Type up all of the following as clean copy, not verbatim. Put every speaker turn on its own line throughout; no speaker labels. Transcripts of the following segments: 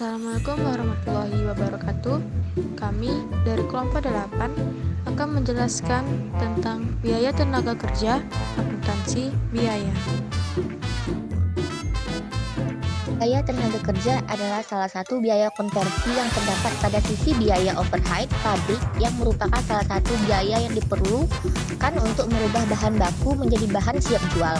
Assalamualaikum warahmatullahi wabarakatuh. Kami dari kelompok 8 akan menjelaskan tentang biaya tenaga kerja, akuntansi biaya.
Biaya tenaga kerja adalah salah satu biaya konversi yang terdapat pada sisi biaya overhead pabrik yang merupakan salah satu biaya yang diperlukan untuk merubah bahan baku menjadi bahan siap jual.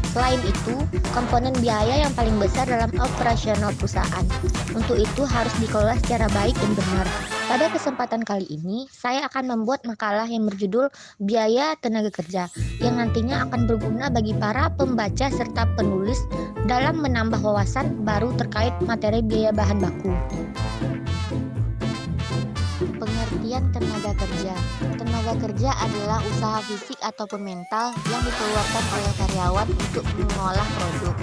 Selain itu, komponen biaya yang paling besar dalam operasional perusahaan. Untuk itu harus dikelola secara baik dan benar. Pada kesempatan kali ini, saya akan membuat makalah yang berjudul Biaya Tenaga Kerja, yang nantinya akan berguna bagi para pembaca serta penulis dalam menambah wawasan baru terkait materi biaya bahan baku. Pengertian tenaga kerja. Tenaga kerja adalah usaha fisik ataupun mental yang dikeluarkan oleh karyawan untuk mengolah produk.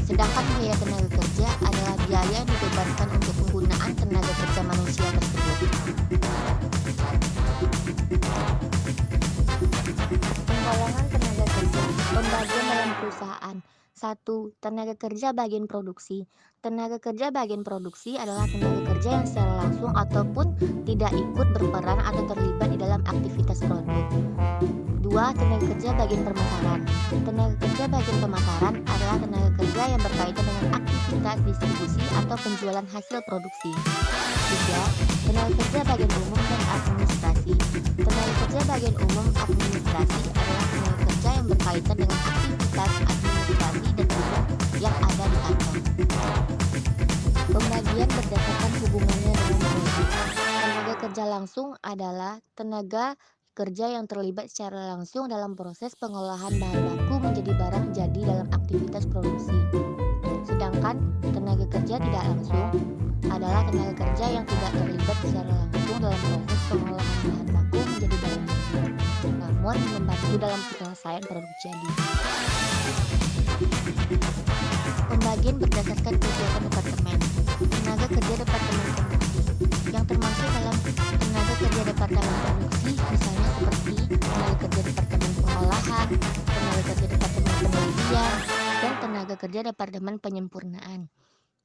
Sedangkan biaya tenaga kerja adalah biaya yang dibebankan untuk penggunaan tenaga kerja manusia tersebut. Penggolongan tenaga kerja. Pembagian dalam perusahaan. 1. Tenaga kerja bagian produksi. Tenaga kerja bagian produksi adalah tenaga kerja yang secara langsung ataupun tidak ikut berperan atau terlibat di dalam aktivitas produk. 2. Tenaga kerja bagian pemasaran. Tenaga kerja bagian pemasaran adalah tenaga kerja yang berkaitan dengan aktivitas distribusi atau penjualan hasil produksi. 3. Tenaga kerja bagian umum dan administrasi. Tenaga kerja bagian umum administrasi adalah tenaga kerja yang berkaitan dengan aktivitas administrasi dan umum yang ada di kantor. Pembagian berdasarkan hubungannya dengan produk. Tenaga kerja langsung adalah tenaga kerja yang terlibat secara langsung dalam proses pengolahan bahan baku menjadi barang jadi dalam aktivitas produksi. Sedangkan tenaga kerja tidak langsung adalah tenaga kerja yang tidak terlibat secara langsung dalam proses pengolahan bahan baku menjadi barang jadi, namun membantu dalam penyelesaian produk jadi. Pembagian berdasarkan kegiatan departemen. Tenaga kerja departemen produksi yang termasuk dalam tenaga kerja departemen produksi misalnya seperti tenaga kerja departemen pengolahan, tenaga kerja departemen penelitian, dan tenaga kerja departemen penyempurnaan.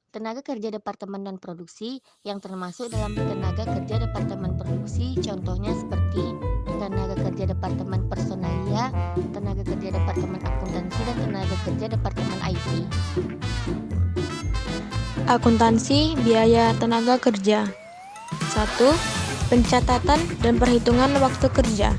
Tenaga kerja departemen dan produksi yang termasuk dalam tenaga kerja departemen produksi contohnya seperti tenaga kerja departemen personalia, tenaga kerja departemen akuntansi, dan tenaga kerja departemen IT.
Akuntansi biaya tenaga kerja. 1. Pencatatan dan perhitungan waktu kerja.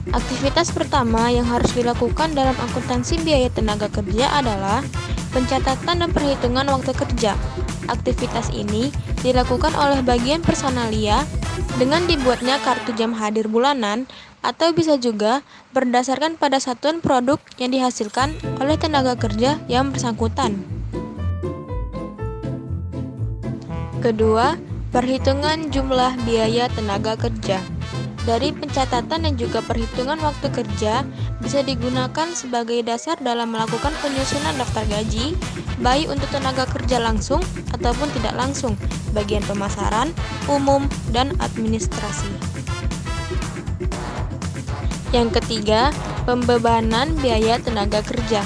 Aktivitas pertama yang harus dilakukan dalam akuntansi biaya tenaga kerja adalah pencatatan dan perhitungan waktu kerja. Aktivitas ini dilakukan oleh bagian personalia dengan dibuatnya kartu jam hadir bulanan atau bisa juga berdasarkan pada satuan produk yang dihasilkan oleh tenaga kerja yang bersangkutan. Kedua, perhitungan jumlah biaya tenaga kerja. Dari pencatatan dan juga perhitungan waktu kerja bisa digunakan sebagai dasar dalam melakukan penyusunan daftar gaji, baik untuk tenaga kerja langsung ataupun tidak langsung, bagian pemasaran, umum, dan administrasi. Yang ketiga, pembebanan biaya tenaga kerja.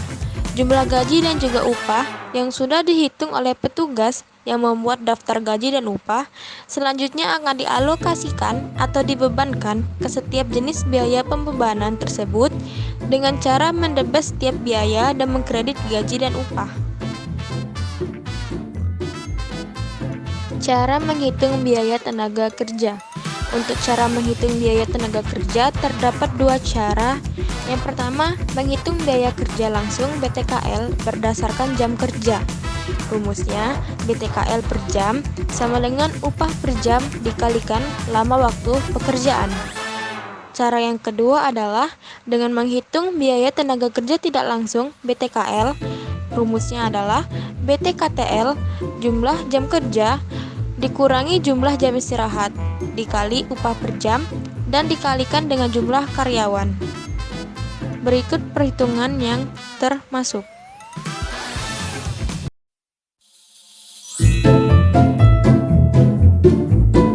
Jumlah gaji dan juga upah yang sudah dihitung oleh petugas yang membuat daftar gaji dan upah selanjutnya akan dialokasikan atau dibebankan ke setiap jenis biaya pembebanan tersebut dengan cara mendebet setiap biaya dan mengkredit gaji dan upah. Cara menghitung biaya tenaga kerja. Untuk cara menghitung biaya tenaga kerja terdapat dua cara. Yang pertama, menghitung biaya kerja langsung BTKL berdasarkan jam kerja. Rumusnya, BTKL per jam sama dengan upah per jam dikalikan lama waktu pekerjaan. Cara yang kedua adalah dengan menghitung biaya tenaga kerja tidak langsung BTKL. Rumusnya adalah BTKTL jumlah jam kerja dikurangi jumlah jam istirahat dikali upah per jam dan dikalikan dengan jumlah karyawan. Berikut perhitungan yang termasuk.